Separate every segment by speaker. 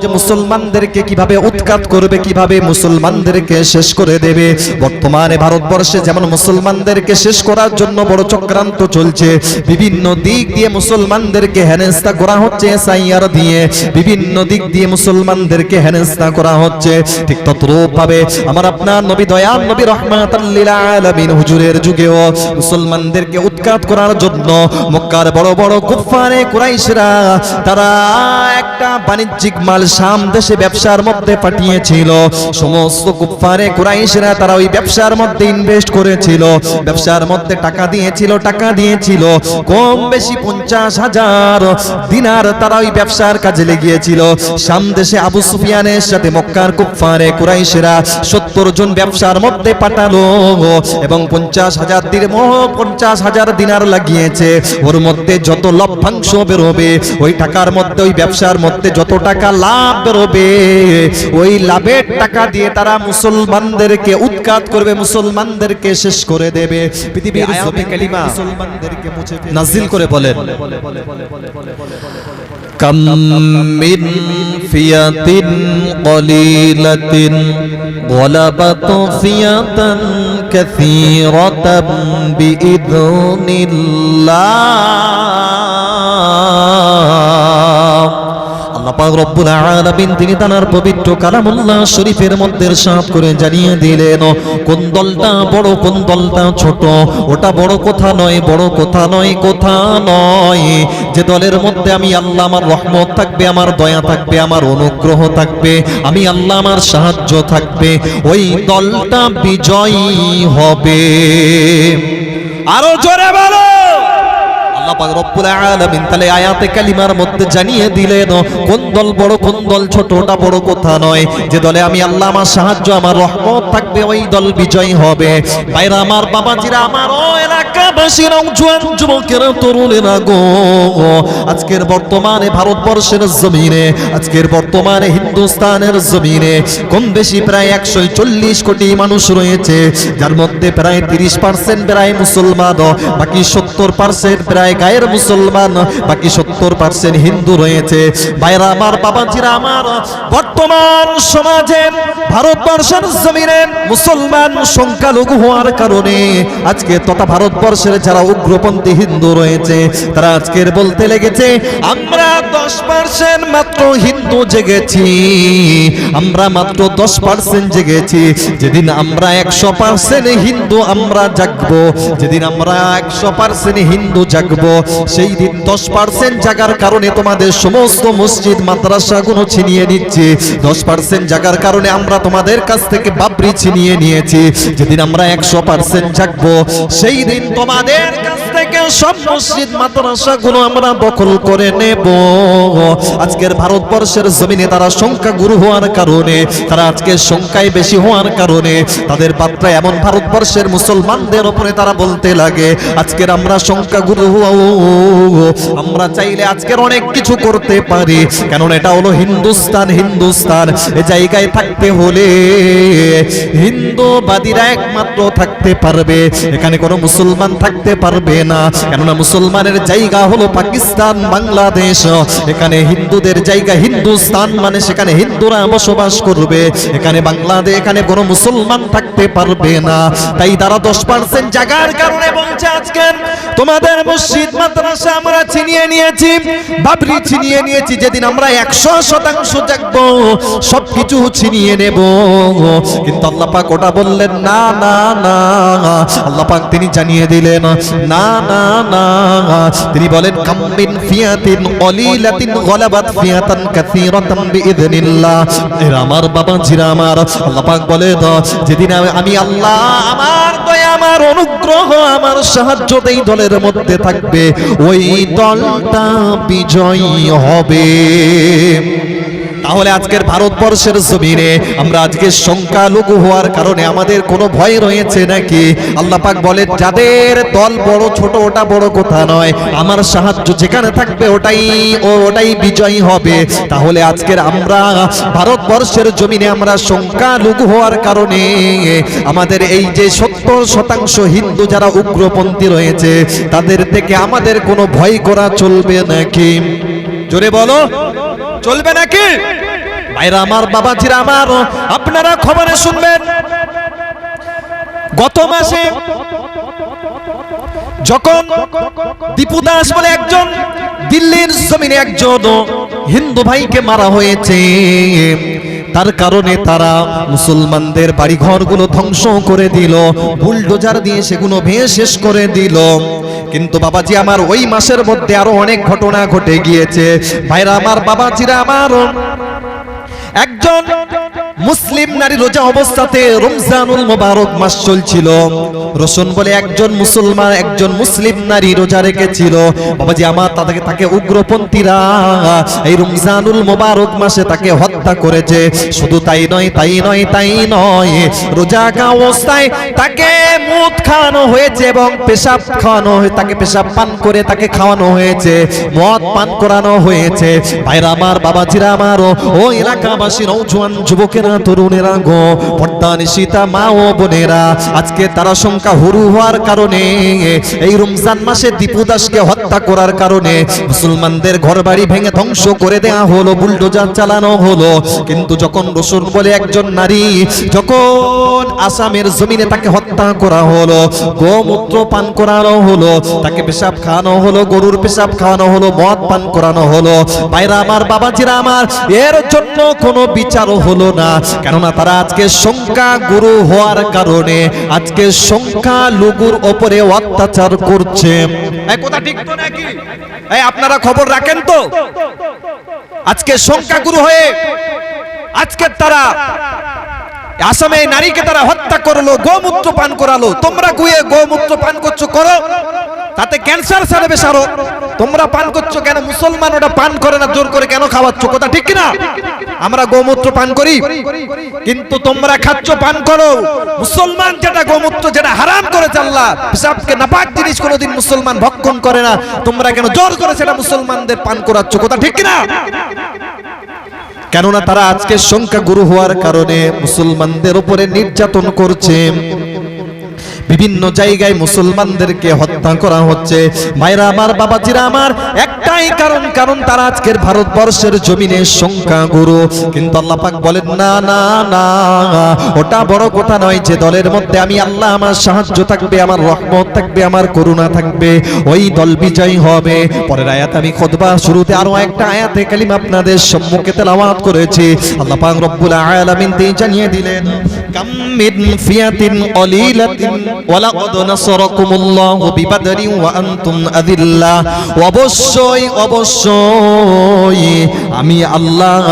Speaker 1: যে মুসলমানদেরকে কিভাবে উৎখাত করবে, কিভাবে মুসলমানদেরকে শেষ করে দেবে। বর্তমানে ভারতবর্ষে যেমন মুসলমানদেরকে শেষ করার জন্য বড় চক্রান্ত চলছে, বিভিন্ন দিক দিয়ে মুসলমানদেরকে হেনস্থা করা হচ্ছে, এসআইআর দিয়ে বিভিন্ন দিক দিয়ে মুসলমানদেরকে হেনস্থা করা হচ্ছে। ঠিক তদ্রূপ ভাবে আমার আপনার নবী দয়াল নবী রাহমাতাল লিল আলামিন হুজুরের যুগেও মুসলমানদেরকে উৎখাত করার জন্য মক্কার বড় বড় কুফারে কুরাইশরা তারা একটা বাণিজ্যিক মাল শাম দেশে ব্যবসার মধ্যে পাঠিয়েছিল। সমস্ত কুফারে কুরাইশরা তারা ওই ব্যবসার মধ্যে ইনভেস্ট করেছিল, ব্যবসার মধ্যে টাকা দিয়েছিল কম বেশি 50,000 দিনার তারা ওই ব্যবসার কাজে লেগিয়েছিল। শাম দেশে আবু সুফিয়ানের সাথে মক্কার কুফারে কুরাইশরা 70 জন ব্যবসার মধ্যে পাঠালো এবং 50,000 দিনার লাগিয়েছে। ওর মধ্যে যত লভ্যাংশ বেরোবে ওই টাকার মধ্যে, ওই ব্যবসার মধ্যে যত টাকা লাভ বেরোবে ওই লাভের টাকা দিয়ে তারা মুসলমানদেরকে উৎখাত করবে, মুসলমানদেরকে শেষ করে দেবে। পৃথিবীর আয়াতে কালিমা মুসলমানদেরকে মুছে নাজিল করে বলেন, কাম মিন ফিয়াতিন কলিলাতিন গলাবাত ফিয়াতান কাসীরাতান বিইذনিল্লাহ। আল্লাহ পাক রব্বুল আলামিন তিনি তার পবিত্র কালামুল্লাহ শরীফের মধ্যে ইরশাদ করে জানিয়ে দিলেন, কোন দলটা বড় কোন দলটা ছোট ওটা বড় কথা নয়, বড় কথা নয়, কথা নয়। যে দলের মধ্যে আমি আল্লাহ আমার রহমত থাকবে, আমার দয়া থাকবে, আমার অনুগ্রহ থাকবে, আমি আল্লাহ আমার সাহায্য থাকবে, ওই দলটা বিজয়ী হবে। আরো জোরে বলো। আল্লাহ পাক রব্বুল আলামিন তাহলে আয়াতে কালিমার মধ্যে জানিয়ে দিলেন কোন দল বড় কোন দল ছোট ওটা বড় কথা নয়। যে দলে আমি আল্লাহ আমার সাহায্য আমার রহমত থাকবে ওই দল বিজয়ী হবে। ভাইরা আমার, বাবাজিরা আমার, ও এলাকাবাসীর জওয়ান যুবকেরা তরুণেরা গো, আজকের বর্তমানে ভারতবর্ষের জমিনে, আজকের বর্তমানে হিন্দুস্তানের জমিনে কম বেশি প্রায় 140 কোটি মানুষ রয়েছে, যার মধ্যে প্রায় 30% প্রায় মুসলমান, বাকি 70% প্রায় গায়ের মুসলমান, বাকি 70% হিন্দু রয়েছে। ভাইরা আমার, বাবাজিরা আমার, বর্তমান সমাজে ভারতবর্ষের জমিনে মুসলমান সংখ্যালঘু হওয়ার কারণে আজকে তথা ভারতবর্ষের যারা উগ্রপন্থী হিন্দু রয়েছে তারা আজকের বলতে লেগেছে আমরা 10% মাত্র হিন্দু জেগেছি, আমরা মাত্র 10% জেগেছি। যেদিন আমরা 100% হিন্দু আমরা জাগবো, যেদিন আমরা 100% হিন্দু জাগবো, সেই দিন 10% জাগার কারণে তোমাদের সমস্ত মসজিদ মাদ্রাসাগুলো ছিনিয়ে নিচ্ছে, 10% জাগার কারণে আমরা তোমাদের কাছ থেকে বাবরি ছিনিয়ে নিয়েছি। যেদিন আমরা 100% জাগবো সেই দিন তোমাদের কাছ থেকে সব মসজিদ মাদ্রাসাগুলো আমরা দখল করে নেব। আজকের ভারতবর্ষের জমিনে তারা সংখ্যা গুরু হওয়ার কারণে, তারা আজকে সংখ্যায় বেশি হওয়ার কারণে তাদের বার্তা এমন ভারতবর্ষের মুসলমানদের উপরে তারা বলতে লাগে আজকের আমরা সংখ্যা গুরু, আমরা চাইলে আজকের অনেক কিছু করতে পারি, কারণ এটা হলো হিন্দুস্তান। হিন্দুস্তান এই জায়গায় থাকতে হলে হিন্দুবাদীরা একমাত্র থাকতে পারবে, এখানে কোনো মুসলমান থাকতে পারবে না, কেননা মুসলমানের জায়গা হলো পাকিস্তান, বাংলাদেশ, এখানে হিন্দুদের জায়গা হিন্দুস্তান, মানে সেখানে হিন্দুরা বসবাস করবে, এখানে বাংলাদেশ, এখানে কোনো মুসলমান থাকতে পারবে না। তাই তারা 10% জায়গার কারণে বলছে আজকে তোমাদের মসজিদ মাদ্রাসা আমরা ছিনিয়ে নিয়েছি, বাবরি ছিনিয়ে নিয়েছি, যেদিন আমরা 100% জাগবো সবকিছু ছিনিয়ে নেব। কিন্তু আল্লাহ পাক ওটা বললেন না, না, না। আল্লাহ পাক তিনি জানিয়ে দিলেন না, না, না। তিনি বলেন কাম মিন ফিয়াতিন কলিলাতিন গলাবাত ফিয়াতান কাসীরাতান বিইذনিল্লাহ। এরা আমার বাবাজিরা আমার, আল্লাহ পাক বলেন যেদিন আমি আল্লাহ আমার দয়া আমার অনুগ্রহ আমার সাহায্য এই দলের মধ্যে থাকবে ওই দলটা বিজয়ী হবে। তাহলে আজকের ভারতবর্ষের জমিনে আমরা আজকে সংখ্যালঘু হওয়ার কারণে আমাদের কোনো ভয় রয়েছে নাকি? আল্লাহ পাক বলে যাদের দল বড় ছোট ওটা বড় কথা নয়, আমার সাহায্য যেখানে থাকবে ওটাই বিজয়ী হবে। তাহলে আজকের আমরা ভারতবর্ষের জমিনে আমরা সংখ্যালঘু হওয়ার কারণে আমাদের এই যে 70% হিন্দু যারা উগ্রপন্থী রয়েছে তাদের থেকে আমাদের কোনো ভয় করা চলবে নাকি? জোরে বলো, চলবে নাকি? ভাইরা আমার, বাবাজিরা আমার, আপনারা খবরে শুনবেন গত মাসে যখন দীপু দাস বলে একজন দিল্লির জমিনে একজন হিন্দু ভাইকে মারা হয়েছে, তার কারণে তারা মুসলমানদের বাড়িঘরগুলো ধ্বংস করে দিল, বুলডোজার দিয়ে সেগুলো ভেঙে শেষ করে দিল। কিন্তু বাবাজি আমার, ওই মাসের মধ্যে আরো অনেক ঘটনা ঘটে গিয়েছে। ভাইরা আমার, বাবাজিরা আমার, একজন মুসলিম নারী রোজা অবস্থাতে, রমজানুল মোবারক মাস চলছিল, রসুন বলে একজন মুসলমান, একজন মুসলিম নারী রোজা রেখেছিল। বাবাজি আমার, তাকে উগ্রপন্থীরা এই রমজানুল মোবারক মাসে তাকে হত্যা করেছে। শুধু তাই নয়, রোজা অবস্থায় তাকে মুদ খাওয়ানো হয়েছে এবং পেশাব খাওয়ানো হয়েছে, তাকে পেশাব পান করে তাকে খাওয়ানো হয়েছে, মদ পান করানো হয়েছে। ভাইরা আমার, বাবাজিরা আমার, ও এলাকাবাসী, নওজোয়ান যুবকেরা, তরুণেরা গো, পর্দানিশিতা মা ও বোনেরা, আজকে তারা সংখ্যা হুরু হওয়ার কারণে, এই রমজান মাসে দীপু দাসকে হত্যা করার কারণে মুসলমানদের ঘরবাড়ি ভেঙে ধ্বংস করে দেওয়া হলো, বুলডোজার চালানো হলো। কিন্তু যখন রসুল বলে একজন নারী যখন আসামের জমিনে তাকে হত্যা করা হলো, গোমূত্র পান করানো হলো, তাকে পেশাব খাওয়ানো হলো, গরুর পেশাব খাওয়ানো হলো, মদ পান করানো হলো, ভাইরা আমার, বাবাজিরা আমার, এর জন্য কোনো বিচারও হলো না। কেননা তারা আজকে সংখ্যা গুরু হওয়ার কারণে আজকে সংখ্যা লঘুর উপরে অত্যাচার করছে। এই কথা ঠিক তো নাকি? এই আপনারা খবর রাখেন তো? আজকে সংখ্যা গুরু হয়ে আজকে তারা আসামে নারীকে তারা হত্যা করলো, গোমূত্র পান করালো। তোমরা গুয়ে গোমূত্র পান করছো, করো, তাতে ক্যান্সার সারবে সারো। তোমরা পান করছো কেন? মুসলমান ওটা পান করে না, জোর করে কেন খাওয়াচ্ছ? কথা ঠিক কিনা? আমরা গোমূত্র পান করি, কিন্তু তোমরা খাচ্ছ, পান করো। মুসলমান যেটা গোমূত্র, যেটা হারাম করেছে আল্লাহ, পেশাবকে নাপাক জিনিস কোনোদিন মুসলমান ভক্ষণ করে না, তোমরা কেন জোর করে সেটা মুসলমানদের পান করাচ্ছ? কথা ঠিক কিনা? কেননা তারা আজকে সংখ্যা গুরু হওয়ার কারণে মুসলমানদের উপরে নির্যাতন করছে। বিভিন্ন জায়গায় মুসলমানদেরকে হত্যা করা হচ্ছে। ভাইরা আমার, বাবাজিরা আমার, একটাই কারণ তারা আজকের ভারতবর্ষের জমিনে সংখ্যা গুরু। কিন্তু আল্লাহ পাক বলেন না না না, ওটা বড় কথা নয় যে দলের মধ্যে আমি আল্লাহ, আমার সাহায্য থাকবে, আমার রহমত থাকবে, আমার করুণা থাকবে, ওই দল বিজয়ী হবে। পরের আয়াত আমি খুতবা শুরুতে আরো একটা আয়াতে কালিমা আপনাদের সম্মুখে তেলাওয়াত করেছি। আল্লাহ পাক রব্বুল আলামিন জানিয়ে দিলেন, কাম মিন ফিয়াতিন কলিলাতিন ওয়ালাকাদ নাসারাকুমুল্লাহু বিবাদরিন ওয়া আনতুম আযিল্লাহ। অবশ্যই আমি আল্লাহ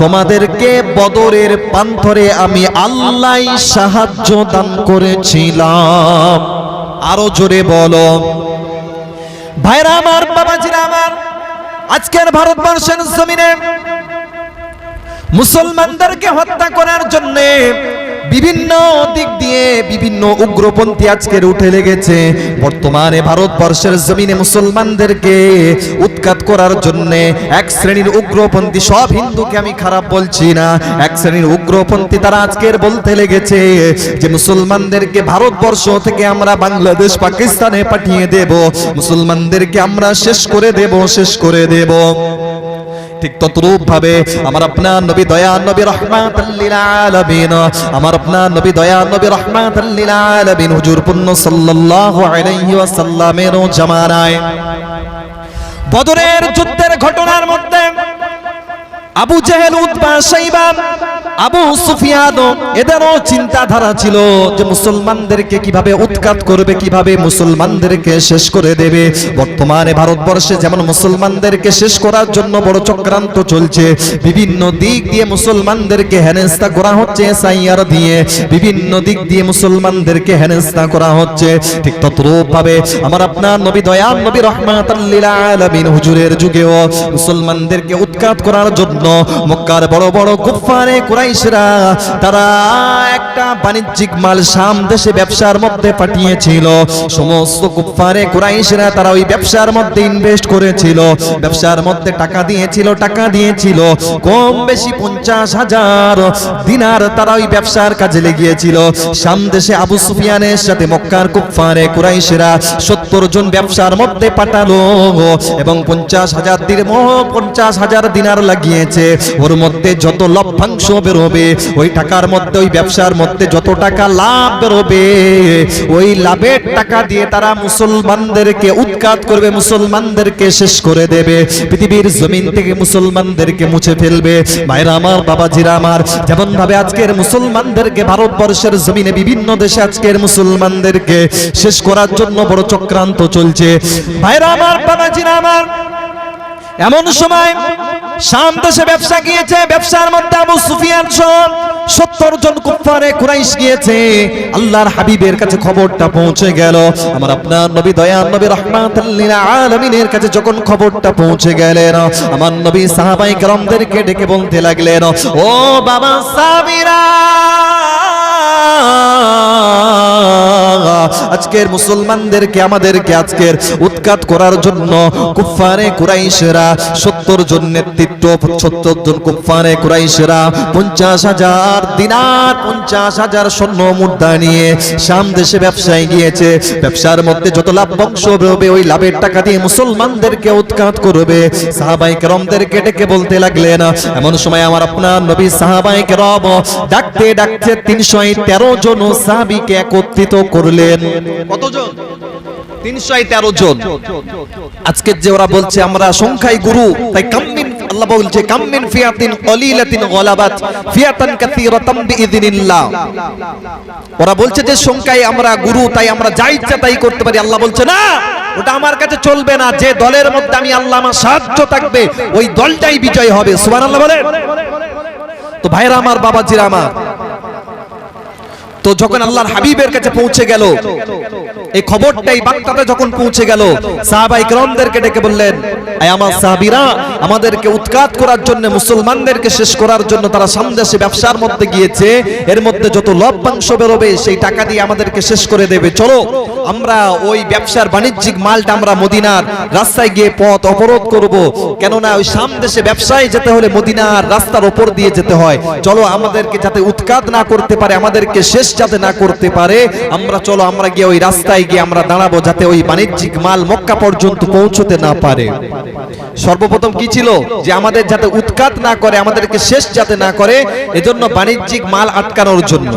Speaker 1: তোমাদেরকে বদরের প্রান্তরে আমি আল্লাহই সাহায্য দান করেছিলাম। আরো জোরে বলো। ভাইরা আমার, বাবাজিরা আমার, আজকের ভারতবর্ষের জমিনে মুসলমানদেরকে হত্যা করার জন্য বিভিন্ন দিক দিয়ে বিভিন্ন উগ্রপন্থী আজকের উঠে লেগেছে। বর্তমানে ভারতবর্ষের জমিনে মুসলমানদেরকে উৎখাত করার জন্য এক শ্রেণীর উগ্রপন্থী, সব হিন্দুকে আমি খারাপ বলছি না, এক শ্রেণীর উগ্রপন্থী তারা আজকের বলতে লেগেছে যে মুসলমানদেরকে ভারতবর্ষ থেকে আমরা বাংলাদেশ, পাকিস্তানে পাঠিয়ে দেব, মুসলমানদেরকে আমরা শেষ করে দেব। ঠিক তদ্রূপ ভাবে আমার আপনার নবী দয়া নবী রহমাতুল লিল আলামিন, আমার আপনার নবী দয়া নবী রহমাতুল লিল আলামিন হুজুর পুণ্য সাল্লাল্লাহু আলাইহি ওয়াসাল্লামের জামানায় বদরের যুদ্ধের ঘটনার মধ্যে আবু জেহেল, উতবা, শাইবা, আবু সুফিয়ান, এদেরও চিন্তাধারা ছিল যে মুসলমানদেরকে কিভাবে উৎখাত করবে, কিভাবে মুসলমানদেরকে শেষ করে দেবে। বর্তমানে ভারতবর্ষে যেমন মুসলমানদেরকে শেষ করার জন্য বড় চক্রান্ত চলছে, বিভিন্ন দিক দিয়ে মুসলমানদেরকে হেনস্থা করা হচ্ছে, সাইয়ার দিয়ে বিভিন্ন দিক দিয়ে মুসলমানদেরকে হেনস্থা করা হচ্ছে। ঠিক তদ্রূপ ভাবে আমার আপনার নবী দয়াল নবী রহমাতুল লিল আলামিন হুজুরের যুগেও মুসলমানদেরকে উৎখাত করার জন্য মক্কার বড় বড় কুফারে কুরাইশ কুরাইশরা তারা একটা বাণিজ্যিক মাল শাম দেশে ব্যবসার মধ্যে পাঠিয়েছিল। সমস্ত কুফারে কুরাইশরা তারা ওই ব্যবসার মধ্যে ইনভেস্ট করেছিল, ব্যবসার মধ্যে টাকা দিয়েছিল কম বেশি 50,000 দিনার তারা ওই ব্যবসার কাজে লেগিয়েছিল। শাম দেশে আবু সুফিয়ানের সাথে মক্কার কুফারে কুরাইশরা 70 জন ব্যবসার মধ্যে পাঠালো এবং 50,000 দিনার লাগিয়েছে। ওর মধ্যে যত লভ্যাংশ বেরোবে ওই টাকার মধ্যে ওই ব্যবসার মধ্যে যত টাকা লাভ বেরোবে ওই লাভের টাকা দিয়ে তারা মুসলমানদেরকে উৎখাত করবে, মুসলমানদেরকে শেষ করে দেবে, পৃথিবীর জমিন থেকে মুসলমানদেরকে মুছে ফেলবে। ভাইরা আমার, বাবাজিরা আমার, যেমন ভাবে আজকের মুসলমানদেরকে ভারতবর্ষের জমিনে বিভিন্ন দেশে আজকের মুসলমানদেরকে শেষ করার জন্য বড় চক্রান্ত চলছে। ভাইরা আমার, বাবাজিরা আমার, এমন সময় শাম দেশে ব্যবসা গিয়েছে, ব্যবসার মধ্যে আবু সুফিয়ান সহ 70 জন কুফারে কুরাইশ গিয়েছে। আল্লাহর হাবিবের কাছে খবরটা পৌঁছে গেল। আমার আপনার নবী দয়ার নবী রাহমাতুল লিল আলামিনের কাছে যখন খবরটা পৌঁছে গেলেন, আমার নবী সাহাবায়ে কেরামদেরকে ডেকে বলতে লাগলেন, ও বাবা সাহাবীরা, আজকের মুসলমানদেরকে আমাদেরকে আজকের উৎখাত করার জন্য কুফারে কুরাইশরা 70 জন নেতৃত্ব, 70 জন কুফারে কুরাইশরা 50,000 দিনার 50,000 স্বর্ণ মুদ্রা নিয়ে শাম দেশে ব্যবসায় গিয়েছে। ব্যবসার মধ্যে যত লাভ বংশ হবে ওই লাভের টাকা দিয়ে মুসলমানদেরকে উৎখাত করবে। সাহাবায়ে কেরামদেরকে ডেকে বলতে লাগলেন। এমন সময় আমার আপনার নবী সাহাবায়ে কেরাম ডাকতে ডাকতে 313 জন সাহাবীকে একত্রিত করলেন। কতজন? 313 জন। আজকে যে ওরা বলছে আমরা সংখ্যায় গুরু, তাই কাম্মিন, আল্লাহ বলছে কাম্মিন ফিয়াতিন কলিলাতিন গলাবাত ফিয়াতান কাসীরাতাম বিইذনিল্লাহ। ওরা বলছে যে সংখ্যায় আমরা গুরু, তাই আমরা যা ইচ্ছা তাই করতে পারি। আল্লাহ বলছে না, ওটা আমার কাছে চলবে না। যে দলের মধ্যে আমি আল্লাহ আমার সাহায্য থাকবে ওই দলটাই বিজয় হবে। সুবহানাল্লাহ বলেন। তো ভাইরা আমার, বাবাজিরা আমার, তো যখন আল্লাহর হাবিবের কাছে পৌঁছে গেল এই খবরটাই, বার্তাটা যখন পৌঁছে গেল, সাহাবায়ে কেরামদেরকে ডেকে বললেন, আয় আমার সাহাবীরা, আমাদেরকে উৎখাত করার জন্য, মুসলমানদেরকে শেষ করার জন্য তারা সামদেশে ব্যবসার মধ্যে গিয়েছে। এর মধ্যে যত লভ্যাংশ বেরোবে সেই টাকা দিয়ে আমাদেরকে শেষ করে দেবে। চলো আমরা ওই ব্যবসার বাণিজ্যিক মালটা আমরা মদিনার রাস্তায় গিয়ে পথ অবরোধ করব, কেননা ওই সামদেশে ব্যবসায় যেতে হলে মদিনার রাস্তার উপর দিয়ে যেতে হয়। চলো আমাদেরকে যাতে উৎখাত না করতে পারে, আমাদেরকে শেষ যাতে না করতে পারে, চলো আমরা গিয়ে ওই রাস্তায় গিয়ে আমরা দাঁড়াবো, যাতে ওই বাণিজ্যিক মাল মক্কা পর্যন্ত পৌঁছতে না পারে। সর্বপ্রথম কি ছিল? যে আমাদের যাতে উৎখাত না করে, আমাদেরকে শেষ যাতে না করে, এজন্য বাণিজ্যিক মাল আটকানোর জন্য।